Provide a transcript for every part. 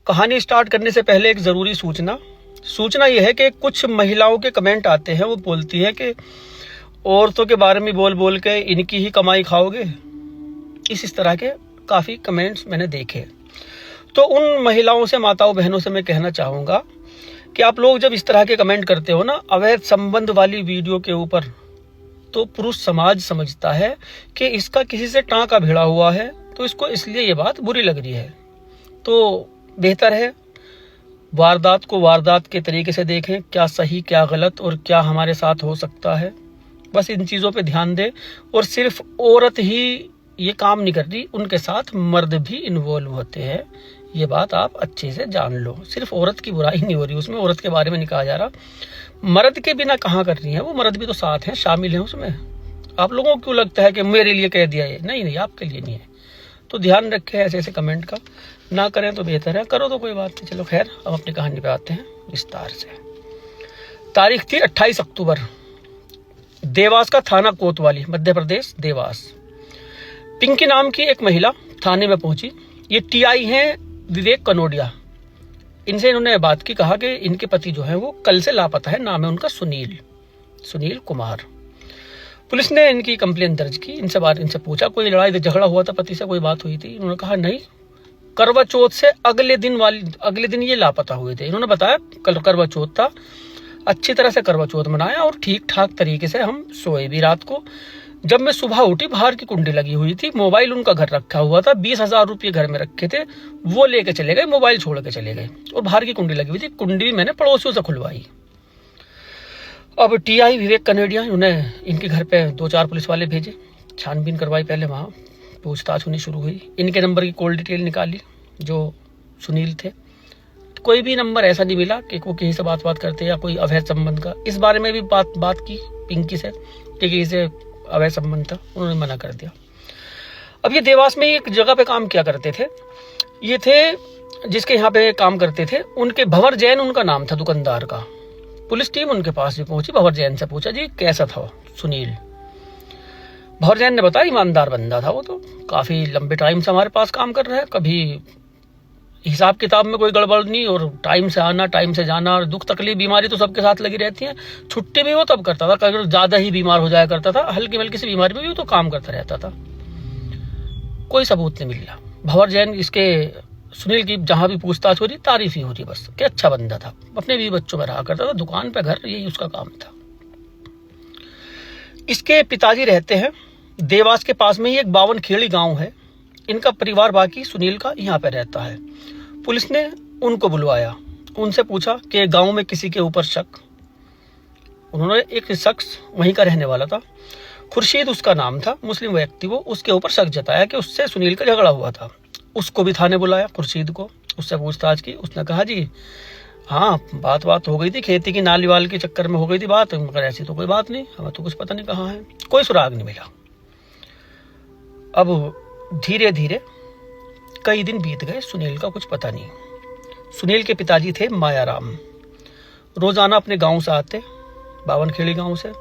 कहानी स्टार्ट करने से पहले एक ज़रूरी सूचना यह है कि कुछ महिलाओं के कमेंट आते हैं, वो बोलती हैं कि औरतों के बारे में बोल बोल के इनकी ही कमाई खाओगे। इस तरह के काफ़ी कमेंट्स मैंने देखे। तो उन महिलाओं से, माताओं बहनों से मैं कहना चाहूँगा कि आप लोग जब इस तरह के कमेंट करते हो ना अवैध संबंध वाली वीडियो के ऊपर, तो पुरुष समाज समझता है कि इसका किसी से टाँका भिड़ा हुआ है, तो इसको इसलिए ये बात बुरी लग रही है। तो बेहतर है वारदात को वारदात के तरीके से देखें, क्या सही क्या गलत और क्या हमारे साथ हो सकता है, बस इन चीज़ों पे ध्यान दें। और सिर्फ औरत ही ये काम नहीं कर रही, उनके साथ मर्द भी इन्वॉल्व होते हैं, ये बात आप अच्छे से जान लो। सिर्फ औरत की बुराई नहीं हो रही उसमें, औरत के बारे में नहीं कहा जा रहा, मर्द के बिना कहाँ कर रही है वो, मर्द भी तो साथ हैं, शामिल हैं उसमें। आप लोगों को क्यों लगता है कि मेरे लिए कह दिया ये? नहीं, आपके लिए नहीं है। तो ध्यान रखें ऐसे कमेंट का, ना करें तो बेहतर है, करो तो कोई बात नहीं। चलो खैर, अब अपनी कहानी पे आते हैं विस्तार से। तारीख थी 28 अक्टूबर, देवास का थाना कोतवाली, मध्य प्रदेश, देवास। पिंकी नाम की एक महिला थाने में पहुंची। ये टीआई हैं विवेक कनोडिया। इनसे इन्होंने बात की, कहा कि इनके पति जो है वो कल से लापता है, नाम है उनका सुनील कुमार। पुलिस ने इनकी कंप्लेंट दर्ज की, इनसे पूछा कोई लड़ाई झगड़ा हुआ था पति से, कोई बात हुई थी? उन्होंने कहा नहीं, करवा चौथ से अगले दिन ये लापता हुए थे। इन्होंने बताया कल करवा चौथ था, अच्छी तरह से करवा चौथ मनाया और ठीक ठाक तरीके से हम सोए भी रात को। जब मैं सुबह उठी, बाहर की कुंडी लगी हुई थी, मोबाइल उनका घर रखा हुआ था, 20,000 रुपये घर में रखे थे, वो लेके चले गए, मोबाइल छोड़ के चले गए और बाहर की कुंडी लगी हुई थी। कुंडी भी मैंने पड़ोसियों से खुलवाई। अब टीआई विवेक कनेडिया, उन्हें इनके घर पे 2-4 पुलिस वाले भेजे, छानबीन करवाई, पहले वहाँ पूछताछ होनी शुरू हुई। इनके नंबर की कॉल डिटेल निकाली जो सुनील थे, तो कोई भी नंबर ऐसा नहीं मिला कि वो किसी से बात करते या कोई अवैध संबंध का। इस बारे में भी बात की पिंकी से कि किसी से अवैध संबंध था, उन्होंने मना कर दिया। अब ये देवास में एक जगह पे काम किया करते थे, ये थे जिसके यहाँ पे काम करते थे, उनके भंवर जैन उनका नाम था, दुकानदार का। पुलिस टीम उनके पास भी पहुंची, भंवर जैन से पूछा जी कैसा था सुनील। भंवर जैन ने बताया ईमानदार बंदा था, वो तो काफी लंबे टाइम से हमारे पास काम कर रहा है, कभी हिसाब किताब में कोई गड़बड़ नहीं, और टाइम से आना टाइम से जाना, और दुख तकलीफ बीमारी तो सबके साथ लगी रहती है। छुट्टी भी वो तब करता था, कभी ज्यादा ही बीमार हो जाया करता था, हल्की मल्की सी बीमारी में भी वो तो काम करता रहता था। कोई सबूत नहीं मिला। भंवर जैन इसके सुनील की जहां भी पूछताछ हो रही, तारीफ ही हो रही बस कि अच्छा बंदा था, अपने भी बच्चों में रहा करता था, दुकान पे घर, यही उसका काम था। इसके पिताजी रहते हैं देवास के पास में ही एक 52 खेड़ी गांव है, इनका परिवार बाकी सुनील का यहाँ पे रहता है। पुलिस ने उनको बुलवाया, उनसे पूछा कि गांव में किसी के ऊपर शक। उन्होंने एक शख्स वहीं का रहने वाला था, खुर्शीद उसका नाम था, मुस्लिम व्यक्ति, वो उसके ऊपर शक जताया कि उससे सुनील का झगड़ा हुआ था। उसको भी थाने बुलाया, खुर्शीद को, उससे पूछताछ की। उसने कहा जी हाँ, बात हो गई थी, खेती की नाली वाल के चक्कर में हो गई थी बात, मगर ऐसी तो कोई बात नहीं, हमें तो कुछ पता नहीं कहाँ है, कोई सुराग नहीं मिला। अब धीरे धीरे कई दिन बीत गए, सुनील का कुछ पता नहीं। सुनील के पिताजी थे मायाराम, रोजाना अपने गांव से आते, 52 खेड़ी गांव से,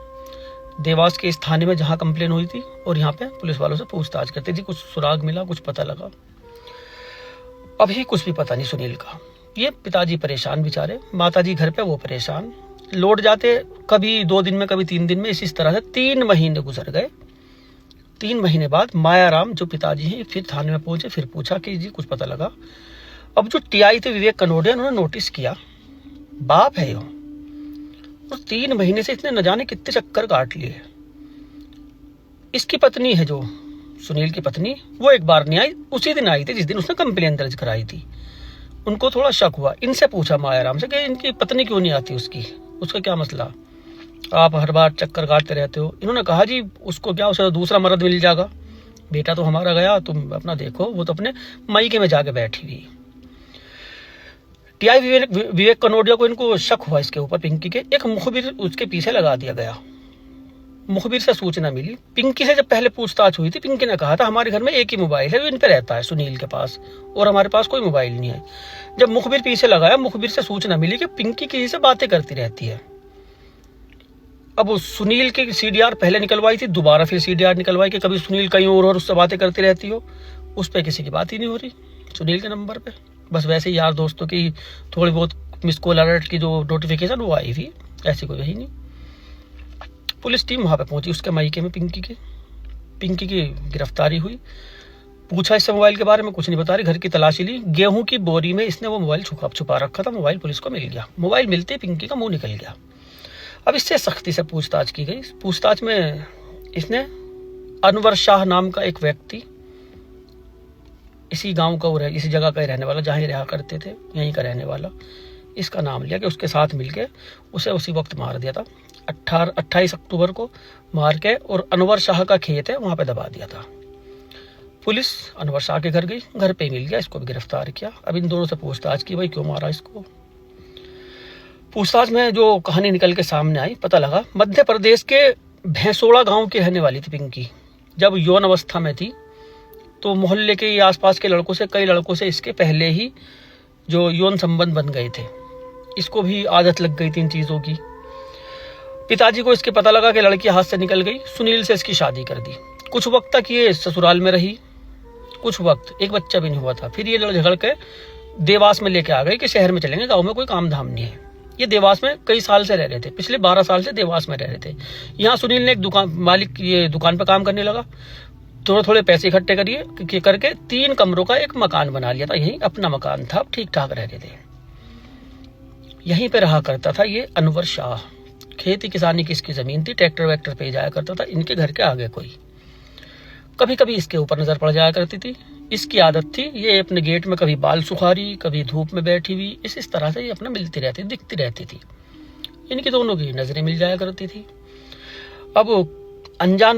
देवास के इस थाने में जहां कंप्लेन हुई थी, और यहाँ पे पुलिस वालों से पूछताछ करते जी कुछ सुराग मिला, कुछ पता लगा। अभी कुछ भी पता नहीं सुनील का। ये पिताजी परेशान बेचारे, माताजी घर पे वो परेशान, लौट जाते कभी 2 दिन में, कभी 3 दिन में, इसी तरह से 3 महीने गुजर गए। 3 महीने बाद मायाराम जो पिताजी हैं फिर थाने में पहुंचे, फिर पूछा कि जी कुछ पता लगा। अब जो टीआई थे विवेक कनोडिया, उन्होंने नोटिस किया, बाप है यो, और 3 महीने से इसने न जाने कितने चक्कर काट लिए। इसकी पत्नी है जो सुनील की पत्नी, वो एक बार नहीं आई, उसी दिन आई थी जिस दिन उसने कंप्लेन दर्ज कराई थी। उनको थोड़ा शक हुआ, इनसे पूछा मायाराम से कि इनकी पत्नी क्यों नहीं आती, उसका क्या मसला, आप हर बार चक्कर काटते रहते हो। इन्होंने कहा जी उसको क्या, उसे दूसरा मर्द मिल जाएगा, बेटा तो हमारा गया, तुम अपना देखो, वो तो अपने मायके में जाके बैठी हुई। टीआई विवेक कनोडिया को इनको शक हुआ इसके ऊपर, पिंकी के। एक मुखबिर उसके पीछे लगा दिया गया। मुखबिर से सूचना मिली, पिंकी से जब पहले पूछताछ हुई थी, पिंकी ने कहा था हमारे घर में एक ही मोबाइल है, वो इन पे रहता है सुनील के पास, और हमारे पास कोई मोबाइल नहीं है। जब मुखबिर पीछे लगाया, मुखबिर से सूचना मिली कि पिंकी किसी से बातें करती रहती है। अब सुनील की सीडीआर पहले निकलवाई थी, दोबारा फिर सीडीआर निकलवाई कि कभी सुनील कहीं और उससे बातें करती रहती हो, उस पर किसी की बात ही नहीं हो रही सुनील के नंबर पे। बस वैसे ही यार दोस्तों की थोड़ी बहुत मिस कॉल अलर्ट की जो नोटिफिकेशन वो आई थी, ऐसी कोई ही नहीं। पुलिस टीम वहाँ पे पहुंची उसके मायके में, पिंकी की गिरफ्तारी हुई। पूछा इससे मोबाइल के बारे में, कुछ नहीं बता रही। घर की तलाशी ली, गेहूं की बोरी में इसने वो मोबाइल छुपा रखा था। मोबाइल पुलिस को मिल गया। मोबाइल मिलते ही पिंकी का मुंह निकल गया। अब इससे सख्ती से पूछताछ की गई। पूछताछ में इसने अनवर शाह नाम का एक व्यक्ति, इसी गांव का, इसी जगह का रहने वाला, जहाँ ही रहा करते थे, यहीं का रहने वाला, इसका नाम लिया कि उसके साथ मिलके उसे उसी वक्त मार दिया था। 28 अक्टूबर को मार के, और अनवर शाह का खेत है वहां पे दबा दिया था। पुलिस अनवर शाह के घर गई, घर पे मिल गया, इसको भी गिरफ्तार किया। अब इन दोनों से पूछताछ की, भाई क्यों मारा इसको। पूछताछ में जो कहानी निकल के सामने आई, पता लगा मध्य प्रदेश के भैंसोड़ा गांव की रहने वाली थी पिंकी। जब यौन अवस्था में थी तो मोहल्ले के आसपास के लड़कों से, कई लड़कों से इसके पहले ही जो यौन संबंध बन गए थे। इसको भी आदत लग गई थी इन चीजों की। पिताजी को इसके पता लगा कि लड़की हाथ से निकल गई, सुनील से इसकी शादी कर दी। कुछ वक्त तक ये ससुराल में रही, कुछ वक्त, एक बच्चा भी नहीं हुआ था। फिर ये झगड़ के देवास में लेके आ गए कि शहर में चलेंगे, गाँव में कोई काम धाम नहीं है। ये देवास में कई साल से रह रहे थे, पिछले 12 साल से देवास में रह रहे थे। यहाँ सुनील ने एक दुकान पर काम करने लगा। थोड़े पैसे इकट्ठे करके 3 कमरों का एक मकान बना लिया था। यही अपना मकान था, ठीक ठाक रह रहे थे। यहीं पे रहा करता था ये अनवर शाह। खेती किसानी की इसकी जमीन थी, ट्रैक्टर वैक्टर पे जाया करता था। इनके घर के आगे कोई, कभी कभी इसके ऊपर नजर पड़ जाया करती थी। इसकी आदत थी, ये अपने गेट में कभी बाल सुखारी, कभी धूप में बैठी हुई, इस तरह से ये अपना मिलती रहती, दिखती रहती थी। इनकी दोनों की नजरें मिल जाया करती थी। अब अनजान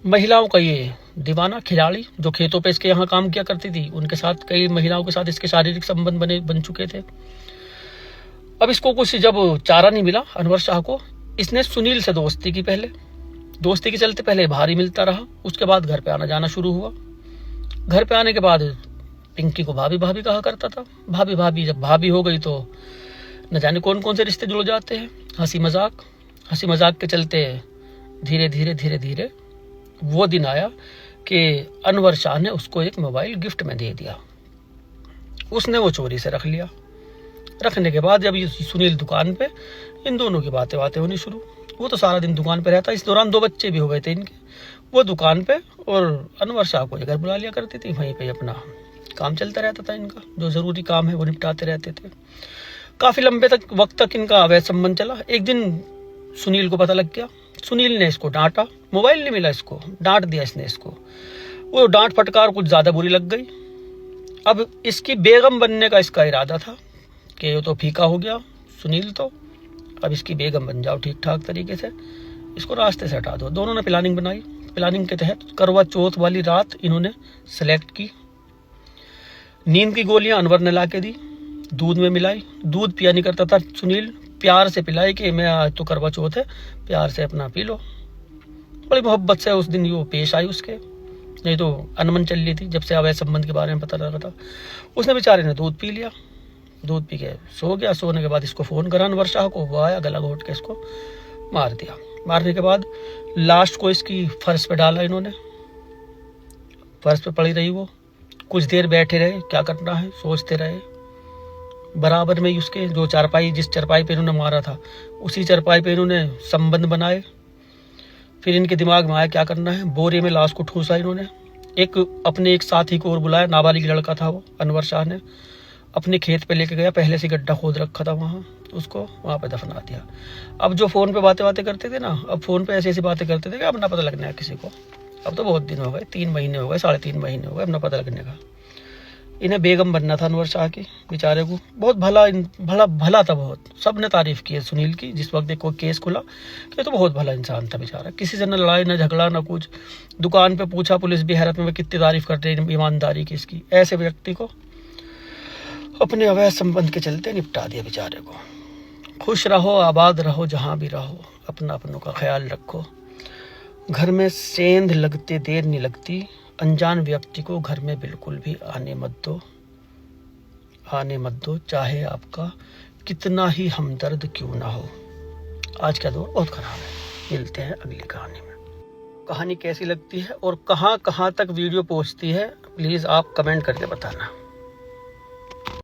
महिलाओं का ये दीवाना खिलाड़ी, जो खेतों पे इसके यहाँ काम किया करती थी, उनके साथ, कई महिलाओं के साथ इसके शारीरिक संबंध बन चुके थे। अब इसको कुछ जब चारा नहीं मिला अनवर शाह को, इसने सुनील से दोस्ती की। दोस्ती के चलते पहले भारी मिलता रहा, उसके बाद घर पे आना जाना शुरू हुआ। घर पे आने के बाद पिंकी को भाभी कहा करता था। भाभी जब भाभी हो गई तो न जाने कौन कौन से रिश्ते जुड़ जाते हैं। हंसी मजाक के चलते धीरे धीरे वो दिन आया कि अनवर शाह ने उसको एक मोबाइल गिफ्ट में दे दिया। उसने वो चोरी से रख लिया। रखने के बाद जब ये सुनील दुकान पे, इन दोनों की बातें होनी शुरू। वो तो सारा दिन दुकान पे रहता। इस दौरान 2 बच्चे भी हो गए थे इनके। वो दुकान पे, और अनवर शाह को घर बुला लिया करती थी। वहीं पे अपना काम चलता रहता था इनका, जो जरूरी काम है वो निपटाते रहते थे। काफी लंबे वक्त तक इनका अवैध संबंध चला। एक दिन सुनील को पता लग गया। सुनील ने इसको डांटा, मोबाइल नहीं मिला इसको, डांट दिया इसने इसको। वो डांट फटकार कुछ ज्यादा बुरी लग गई। अब इसकी बेगम बनने का इसका इरादा था कि वो तो फीका हो गया सुनील, तो अब इसकी बेगम बन जाओ ठीक ठाक तरीके से, इसको रास्ते से हटा दो। दोनों ने प्लानिंग बनाई। प्लानिंग के तहत करवा चौथ वाली रात इन्होंने सेलेक्ट की। नींद की गोलियां अनवर ने ला के दी, दूध में मिलाई। दूध पिया नहीं करता था सुनील, प्यार से पिलाई कि मैं आज तो करवा चौथ है, प्यार से अपना पी लो। बड़ी मोहब्बत से उस दिन वो पेश आई उसके, नहीं तो अनमन चल रही थी जब से अवैध संबंध के बारे में पता लगा था। उसने बेचारे ने दूध पी लिया, दूध पी के सो गया। सोने के बाद इसको फोन करा अनवर शाह को, वो आया, गला घोट के इसको मार दिया। मारने के बाद लास्ट को इसकी फर्श पे डाला इन्होंने। फर्श पे पड़ी रही वो, कुछ देर बैठे रहे, क्या करना है सोचते रहे। बराबर में उसके जो चारपाई, जिस चारपाई पे इन्होंने मारा था, उसी चारपाई पे इन्होंने संबंध बनाए। फिर इनके दिमाग में आया क्या करना है, बोरे में लाश को ठूसा इन्होंने। अपने एक साथी को और बुलाया, नाबालिग लड़का था वो, अनवर शाह ने अपने खेत पे लेके गया, पहले से गड्ढा खोद रखा था वहाँ, उसको वहाँ पे दफना दिया। अब जो फोन पे बातें करते थे ना, अब फोन पे ऐसी बातें करते थे कि अब ना पता लगना है किसी को। अब तो बहुत दिन हो गए, 3 महीने हो गए, 3.5 महीने हो गए, अब ना पता लगने का। इन्हें बेगम बनना था अनवर शाह की, बेचारे को। बहुत भला था बहुत, सब ने तारीफ की है सुनील की। जिस वक्त देखो केस खुला कि तो बहुत भला इंसान था बेचारा, किसी से न लड़ाई न झगड़ा न कुछ। दुकान पे पूछा, पुलिस भी हैरत में कितनी तारीफ करते हैं ईमानदारी की इसकी। ऐसे व्यक्ति को अपने अवैध संबंध के चलते निपटा दिया बेचारे को। खुश रहो, आबाद रहो, जहां भी रहो, अपनों का ख्याल रखो। घर में सेंध लगते देर नहीं लगती। अनजान व्यक्ति को घर में बिल्कुल भी आने मत दो, चाहे आपका कितना ही हमदर्द क्यों ना हो। आज का दौर बहुत खराब है। मिलते हैं अगली कहानी में। कहानी कैसी लगती है और कहां तक वीडियो पहुंचती है, प्लीज आप कमेंट करके बताना।